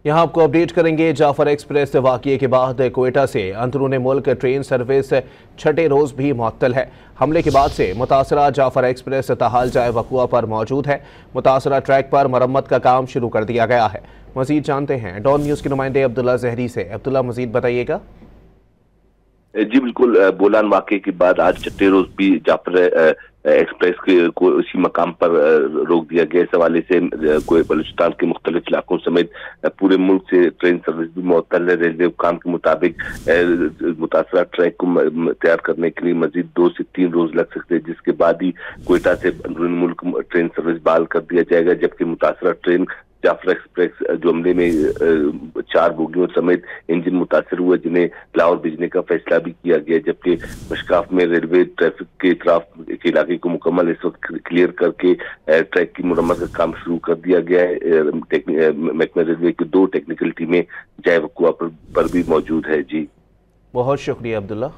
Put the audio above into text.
यहाँ आपको अपडेट करेंगे। जाफर एक्सप्रेस वाक़ये के बाद कोयटा से अंदरूनी मुल्क ट्रेन सर्विस छठे रोज़ भी मुअत्तल है। हमले के बाद से मुतासरा जाफर एक्सप्रेस ताहाल जाए वक़ुआ पर मौजूद है। मुतासरा ट्रैक पर मरम्मत का काम शुरू कर दिया गया है। मज़ीद जानते हैं डॉन न्यूज़ के नुमाइंदे अब्दुल्ला ज़हरी से। अब्दुल्ला, मज़ीद बताइएगा। जी बिल्कुल, बोलान वाक़े के बाद आज छठे रोज भी जाफर एक्सप्रेस को उसी मकाम पर रोक दिया गया। इस हवाले से बलूचिस्तान के मुख्तलिफ इलाकों समेत पूरे मुल्क से ट्रेन सर्विस भी मुअत्तल है। रेलवे हुक्काम के मुताबिक मुतासरा ट्रैक को तैयार करने के लिए मजीद 2 से 3 रोज लग सकते हैं, जिसके बाद ही कोयटा से अंदरूनी मुल्क ट्रेन सर्विस बहाल कर दिया जाएगा। जबकि मुतासरा ट्रेन जाफर एक्सप्रेस जो हमले में 4 बोगियों समेत इंजन मुतासर हुए, जिन्हें लाहौर भेजने का फैसला भी किया गया। जबकि मशकाफ में रेलवे ट्रैफिक के इतराफ के इलाके को मुकम्मल इस वक्त क्लियर करके ट्रैक की मुरम्मत का काम शुरू कर दिया गया है। महकमा रेलवे की 2 टेक्निकल टीमें जाए वक़ुआ पर भी मौजूद है। जी बहुत शुक्रिया अब्दुल्ला।